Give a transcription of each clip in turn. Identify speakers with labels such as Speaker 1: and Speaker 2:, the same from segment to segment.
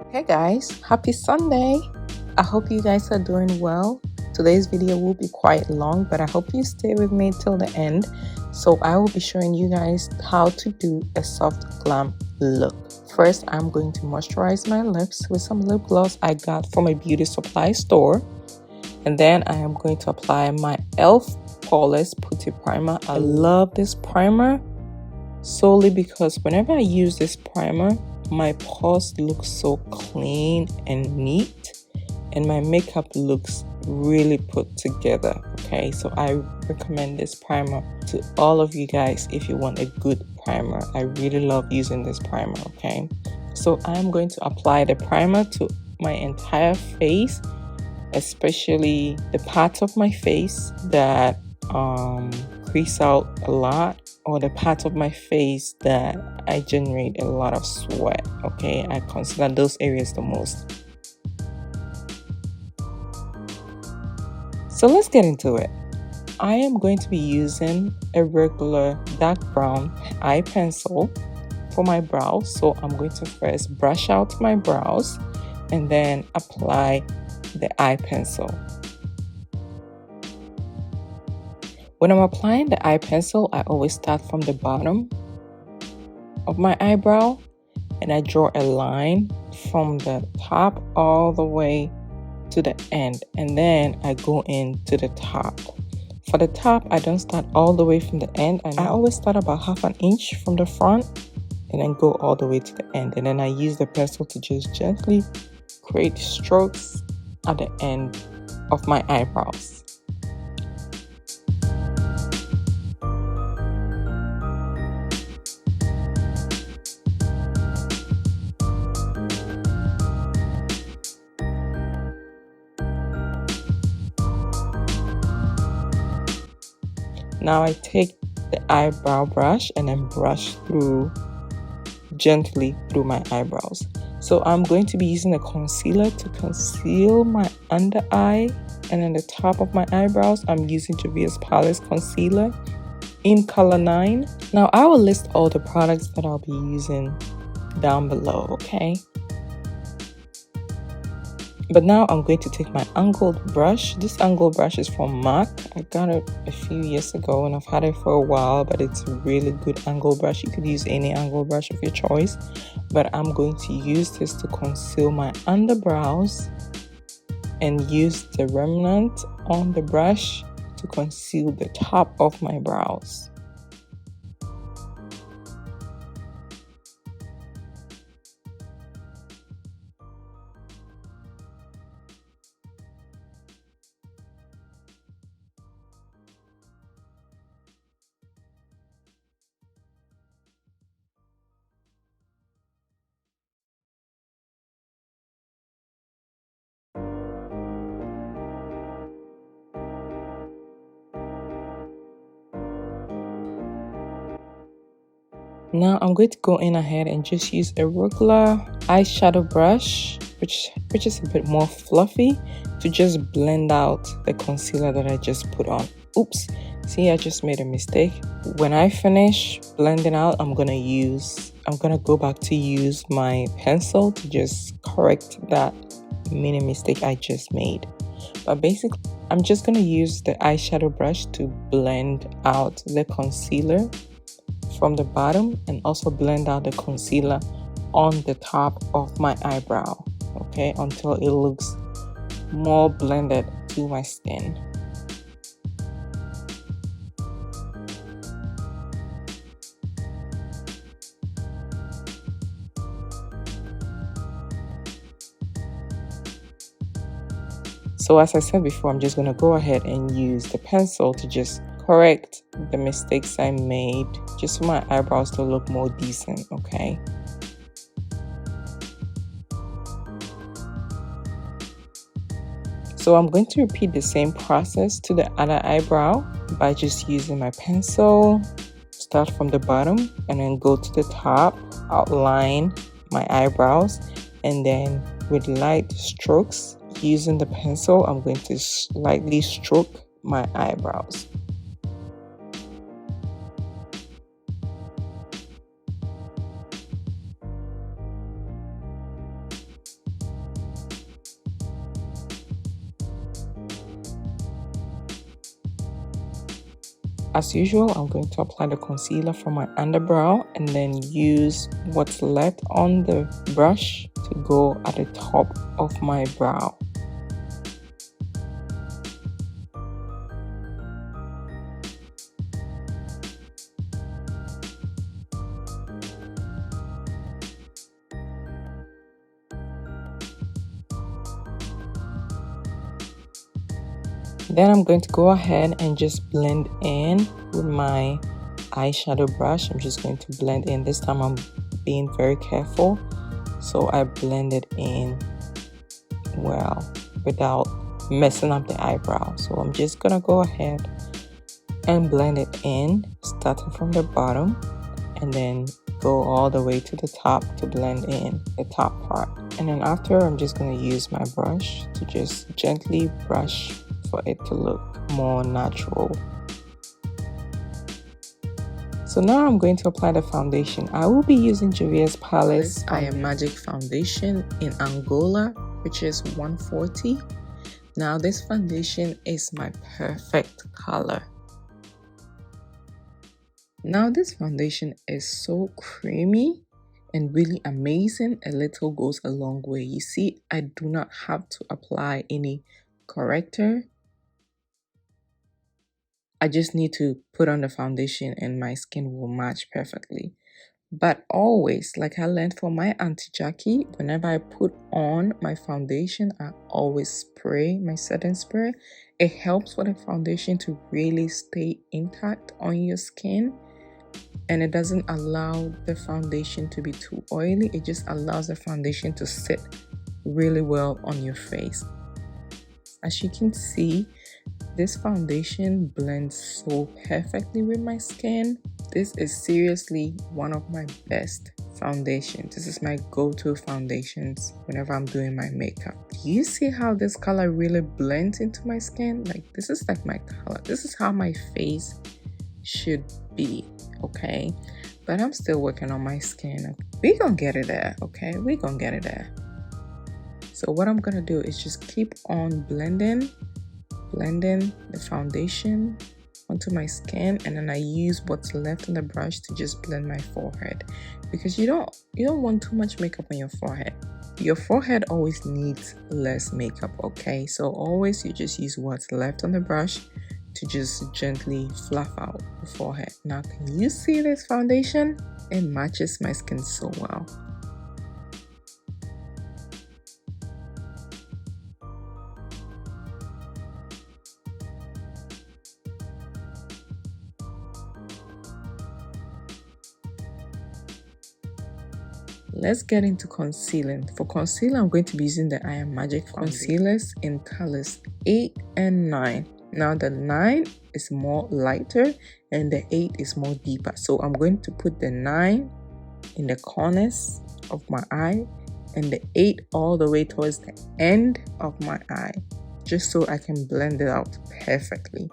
Speaker 1: Hey guys, happy Sunday. I hope you guys are doing well. Today's video will be quite long, but I hope you stay with me till the end. So I will be showing you guys how to do a soft glam look. First, I'm going to moisturize my lips with some lip gloss I got from a beauty supply store. And then I am going to apply my e.l.f. Poreless Putty Primer. I love this primer solely because whenever I use this primer, my pores look so clean and neat, and my makeup looks really put together. Okay, so I recommend this primer to all of you guys if you want a good primer. I really love using this primer. Okay, so I'm going to apply the primer to my entire face, especially the parts of my face that crease out a lot, or the parts of my face that I generate a lot of sweat. Okay, I consider those areas the most. So let's get into it. I am going to be using a regular dark brown eye pencil for my brows. So I'm going to first brush out my brows and then apply the eye pencil. When I'm applying the eye pencil, I always start from the bottom of my eyebrow and I draw a line from the top all the way to the end, and then I go into the top. For the top, I don't start all the way from the end, and I always start about half an inch from the front and then go all the way to the end, and then I use the pencil to just gently create strokes at the end of my eyebrows. Now I take the eyebrow brush and then brush through gently through my eyebrows. So I'm going to be using a concealer to conceal my under eye, and then the top of my eyebrows I'm using Juvia's Palace concealer in color 9. Now I will list all the products that I'll be using down below, okay? But now I'm going to take my angled brush. This angled brush is from MAC. I got it a few years ago and I've had it for a while, but it's a really good angled brush. You could use any angled brush of your choice, but I'm going to use this to conceal my underbrows and use the remnant on the brush to conceal the top of my brows. Now I'm going to go in ahead and just use a regular eyeshadow brush, which is a bit more fluffy, to just blend out the concealer that I just put on. Oops, see, I just made a mistake. When I finish blending out, I'm gonna go back to use my pencil to just correct that mini mistake I just made. But basically, I'm just gonna use the eyeshadow brush to blend out the concealer from the bottom and also blend out the concealer on the top of my eyebrow, okay, until it looks more blended to my skin. So as I said before, I'm just going to go ahead and use the pencil to just correct the mistakes I made, just for my eyebrows to look more decent, okay? So I'm going to repeat the same process to the other eyebrow by just using my pencil, start from the bottom and then go to the top, outline my eyebrows, and then with light strokes using the pencil, I'm going to lightly stroke my eyebrows. as usual, I'm going to apply the concealer from my underbrow and then use what's left on the brush to go at the top of my brow. Then I'm going to go ahead and just blend in with my eyeshadow brush. I'm just going to blend in. This time I'm being very careful, so I blend it in well without messing up the eyebrow. So I'm just gonna go ahead and blend it in, starting from the bottom and then go all the way to the top to blend in the top part. And then after, I'm just going to use my brush to just gently brush for it to look more natural. So now I'm going to apply the foundation. I will be using VOGUE's I Am Magic foundation in Angola, which is 140. Now this foundation is my perfect color. Now this foundation is so creamy and really amazing. A little goes a long way. You see, I do not have to apply any corrector. I just need to put on the foundation and my skin will match perfectly. But always, like I learned from my Auntie Jackie, whenever I put on my foundation, I always spray my setting spray. It helps for the foundation to really stay intact on your skin. And it doesn't allow the foundation to be too oily. It just allows the foundation to sit really well on your face. As you can see, this foundation blends so perfectly with my skin. This is seriously one of my best foundations. This is my go-to foundations whenever I'm doing my makeup. Do you see how this color really blends into my skin? Like, this is like my color. This is how my face should be, okay? But I'm still working on my skin. We gonna get it there, okay? We gonna get it there. So what I'm gonna do is just keep on blending the foundation onto my skin, and then I use what's left on the brush to just blend my forehead, because you don't want too much makeup on your forehead. Your forehead always needs less makeup, okay? So always you just use what's left on the brush to just gently fluff out the forehead. Now, can you see this foundation? It matches my skin so well. Let's get into concealing. For concealer, I'm going to be using the I Am Magic concealers in colors 8 and 9. Now the 9 is more lighter and the 8 is more deeper. So I'm going to put the 9 in the corners of my eye and the 8 all the way towards the end of my eye, just so I can blend it out perfectly.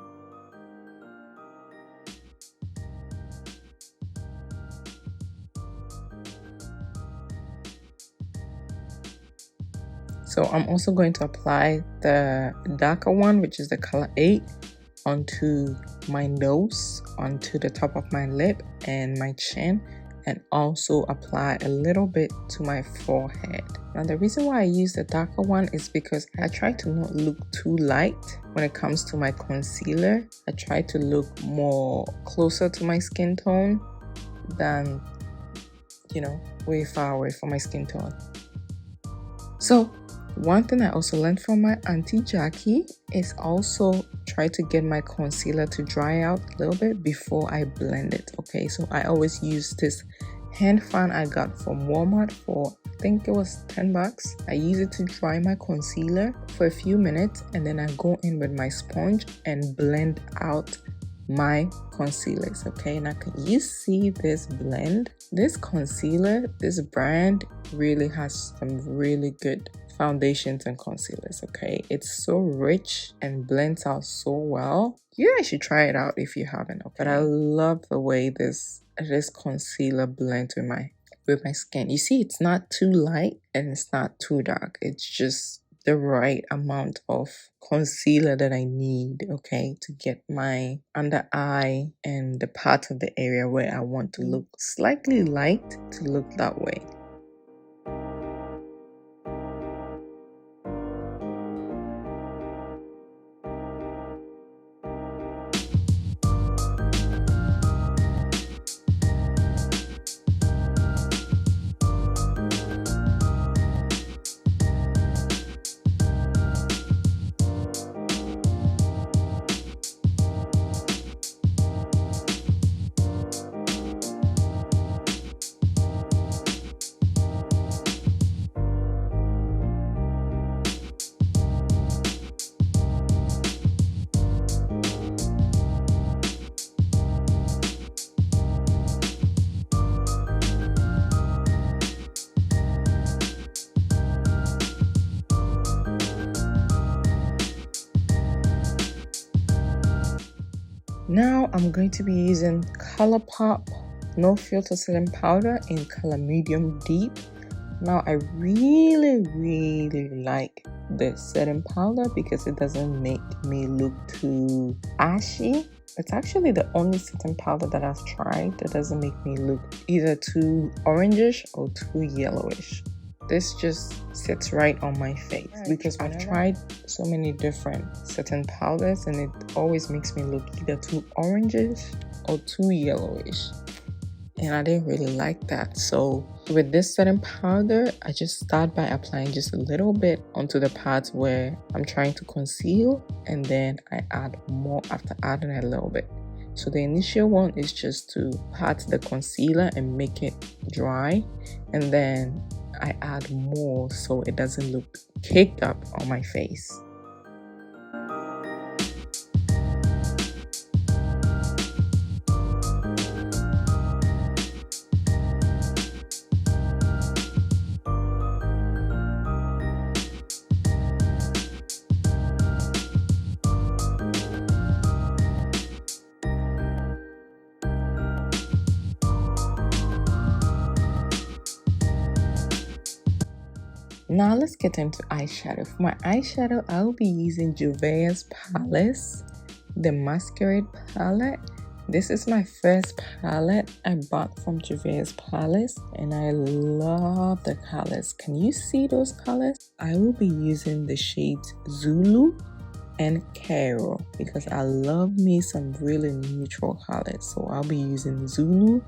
Speaker 1: So I'm also going to apply the darker one, which is the color 8, onto my nose, onto the top of my lip and my chin, and also apply a little bit to my forehead. Now the reason why I use the darker one is because I try to not look too light when it comes to my concealer. I try to look more closer to my skin tone than, you know, way far away from my skin tone. So one thing I also learned from my Auntie Jackie is also try to get my concealer to dry out a little bit before I blend it, okay? So I always use this hand fan I got from Walmart for, I think it was 10 bucks. I use it to dry my concealer for a few minutes, and then I go in with my sponge and blend out my concealers, okay? Now can you see this blend? This concealer, this brand really has some really good foundations and concealers, okay? It's so rich and blends out so well. You guys should try it out if you haven't, okay? But I love the way this concealer blends with my skin. You see, it's not too light and it's not too dark. It's just the right amount of concealer that I need, okay, to get my under eye and the part of the area where I want to look slightly light to look that way. Now I'm going to be using ColourPop No Filter Setting Powder in color medium deep. Now I really like the setting powder because it doesn't make me look too ashy. It's actually the only setting powder that I've tried that doesn't make me look either too orangish or too yellowish. This just sits right on my face because I've tried so many different setting powders and it always makes me look either too orangish or too yellowish, and I didn't really like that. So with this setting powder, I just start by applying just a little bit onto the parts where I'm trying to conceal, and then I add more after adding a little bit. So the initial one is just to pat the concealer and make it dry, and then I add more so it doesn't look caked up on my face. Now let's get into eyeshadow. For my eyeshadow, I'll be using WHIRL, the Masquerade palette. This is my first palette I bought from WHIRL, and I love the colors. Can you see those colors? I will be using the shades Zulu and Carol because I love me some really neutral colors. So I'll be using Zulu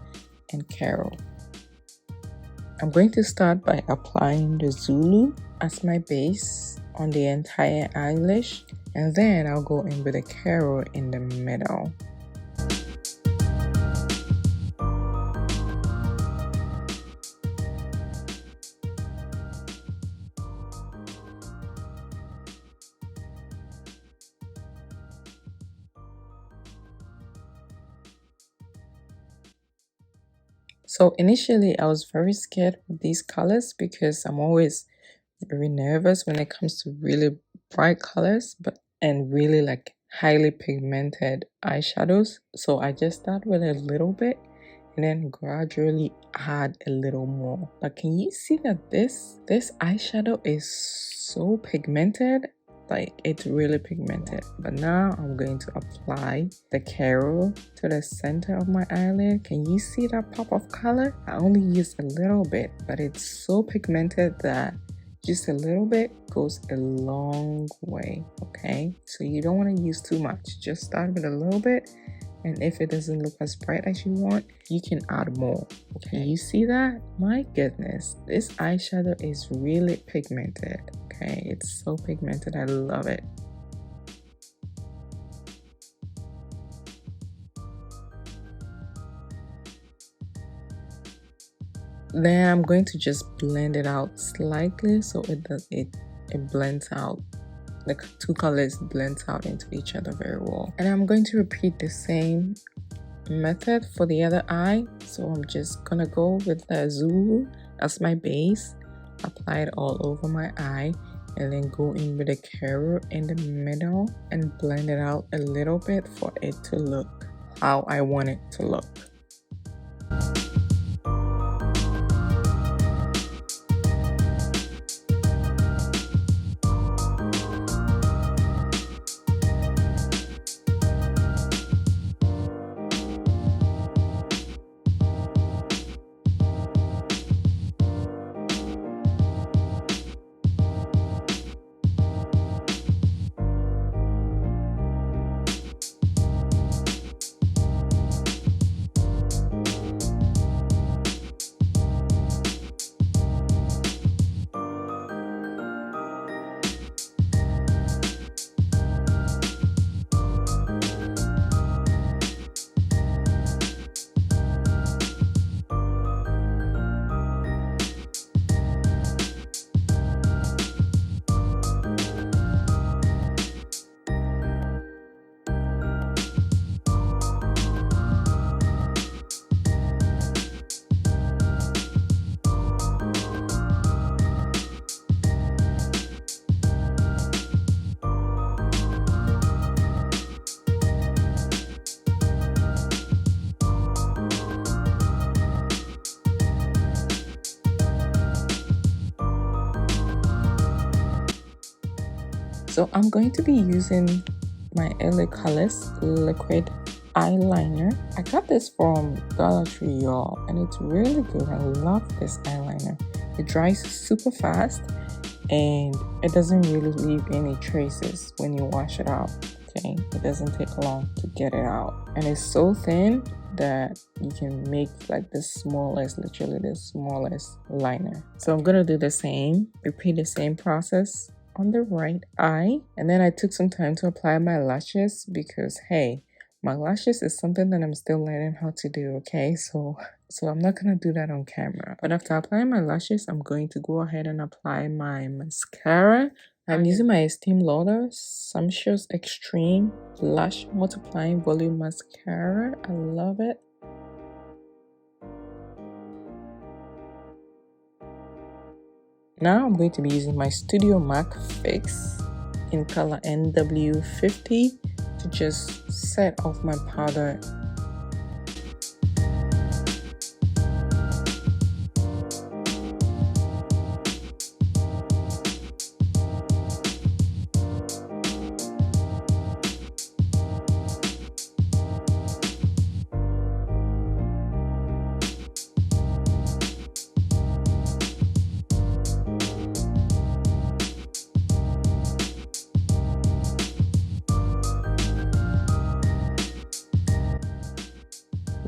Speaker 1: and Carol. I'm going to start by applying the Zulu as my base on the entire eyelash, and then I'll go in with the Carol in the middle. So initially I was very scared with these colors because I'm always very nervous when it comes to really bright colors and really like highly pigmented eyeshadows. So I just start with a little bit and then gradually add a little more. But can you see that this eyeshadow is so pigmented? Like it's really pigmented. But now I'm going to apply the Carol to the center of my eyelid. Can you see that pop of color? I only used a little bit, but it's so pigmented that just a little bit goes a long way, okay? So you don't want to use too much. Just start with a little bit, and if it doesn't look as bright as you want, you can add more. Okay, you see that? My goodness, this eyeshadow is really pigmented. Okay, it's so pigmented. I love it. Then I'm going to just blend it out slightly so it blends out. The two colors blend out into each other very well. And I'm going to repeat the same method for the other eye. So I'm just gonna go with the Zulu as my base, apply it all over my eye, and then go in with the Carol in the middle and blend it out a little bit for it to look how I want it to look. So I'm going to be using my LA Colors liquid eyeliner. I got this from Dollar Tree, y'all, and it's really good. I love this eyeliner. It dries super fast and it doesn't really leave any traces when you wash it out. Okay, it doesn't take long to get it out, and it's so thin that you can make like the smallest, literally the smallest liner. So I'm gonna do the same, repeat the same process on the right eye. And then I took some time to apply my lashes because hey, my lashes is something that I'm still learning how to do. Okay, so I'm not gonna do that on camera. But after applying my lashes, I'm going to go ahead and apply my mascara. I'm using my Estee Lauder Sumptuous Extreme-Lash-Multiplying-Volume-Mascara. I love it. Now I'm going to be using my Studio MAC Fix in color NW50 to just set off my powder.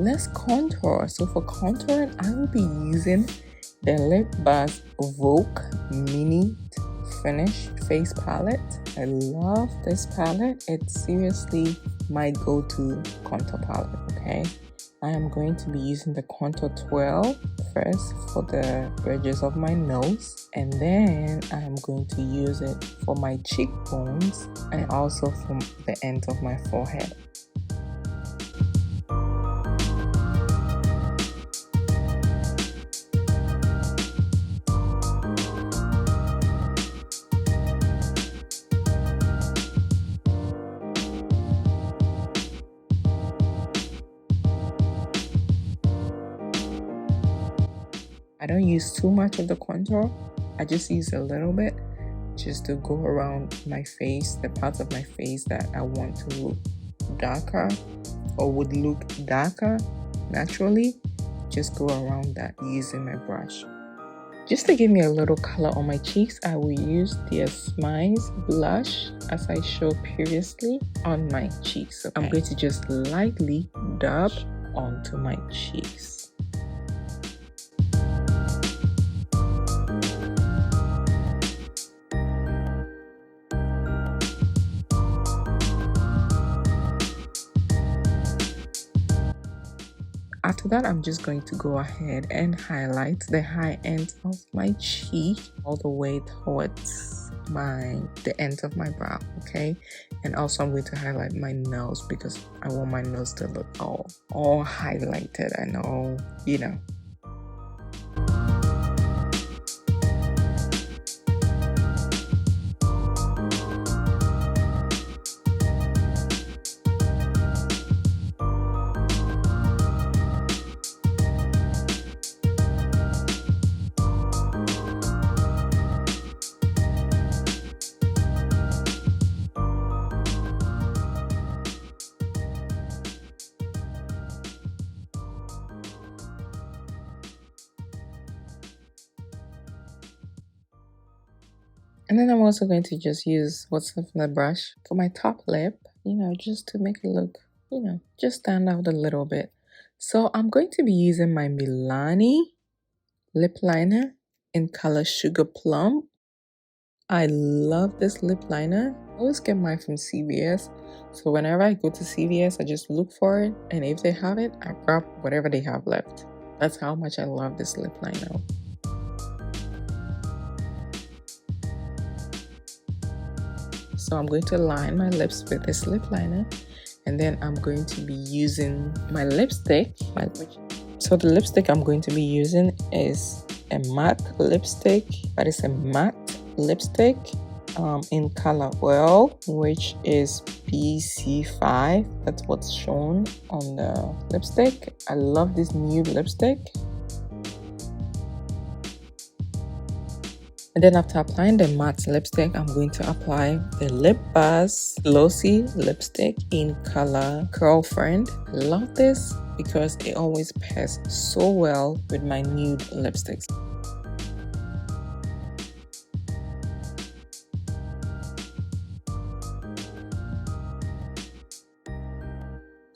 Speaker 1: Let's contour. So for contouring, I will be using the Lip Buzz Vogue Mini Finish Face Palette. I love this palette. It's seriously my go-to contour palette, okay? I am going to be using the Contour Twirl first for the edges of my nose, and then I am going to use it for my cheekbones and also from the ends of my forehead. I don't use too much of the contour. I just use a little bit just to go around my face, the parts of my face that I want to look darker or would look darker naturally. Just go around that using my brush. Just to give me a little color on my cheeks, I will use the Smiles blush as I showed previously on my cheeks. Okay. I'm going to just lightly dab onto my cheeks. After that, I'm just going to go ahead and highlight the high end of my cheek all the way towards the end of my brow, okay? And also I'm going to highlight my nose because I want my nose to look all highlighted and all, you know. And then I'm also going to just use what's left from the brush for my top lip, you know, just to make it look, you know, just stand out a little bit. So I'm going to be using my Milani lip liner in color Sugar Plum. I love this lip liner. I always get mine from CVS. So whenever I go to CVS, I just look for it. And if they have it, I grab whatever they have left. That's how much I love this lip liner. So I'm going to line my lips with this lip liner, and then I'm going to be using my lipstick. So the lipstick I'm going to be using is a MAC lipstick. That is a matte lipstick in color WHIRL, which is BC5. That's what's shown on the lipstick. I love this nude lipstick. And then after applying the matte lipstick, I'm going to apply the Lip Buzz Glossy Lipstick in color Girlfriend. I love this because it always pairs so well with my nude lipsticks.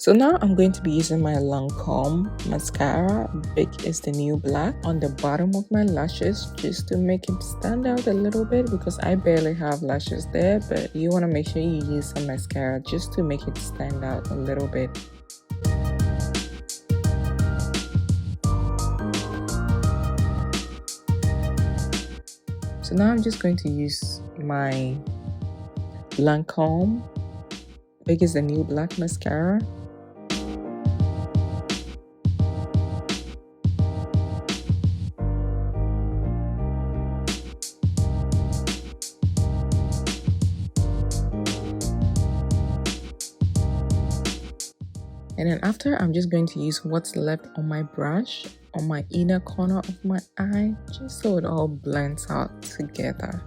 Speaker 1: So now I'm going to be using my Lancome mascara, Big is the New Black, on the bottom of my lashes just to make it stand out a little bit because I barely have lashes there, but you want to make sure you use some mascara just to make it stand out a little bit. So now I'm just going to use my Lancome Big is the New Black mascara. And then after, I'm just going to use what's left on my brush on my inner corner of my eye, just so it all blends out together.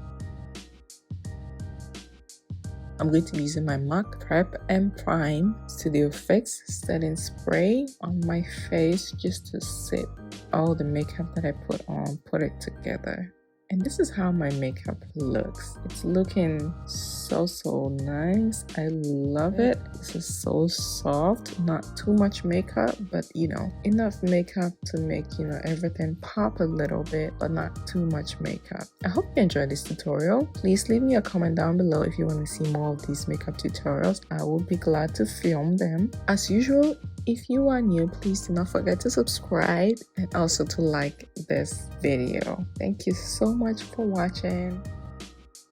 Speaker 1: I'm going to be using my MAC Prep and Prime Studio Fix setting spray on my face just to set all the makeup that I put on, put it together. And this is how my makeup looks. It's looking so nice. I love it. This is so soft, not too much makeup, but you know, enough makeup to make, you know, everything pop a little bit, but not too much makeup. I hope you enjoyed this tutorial. Please leave me a comment down below if you want to see more of these makeup tutorials. I will be glad to film them. As usual, if you are new, please do not forget to subscribe and also to like this video. Thank you so much for watching.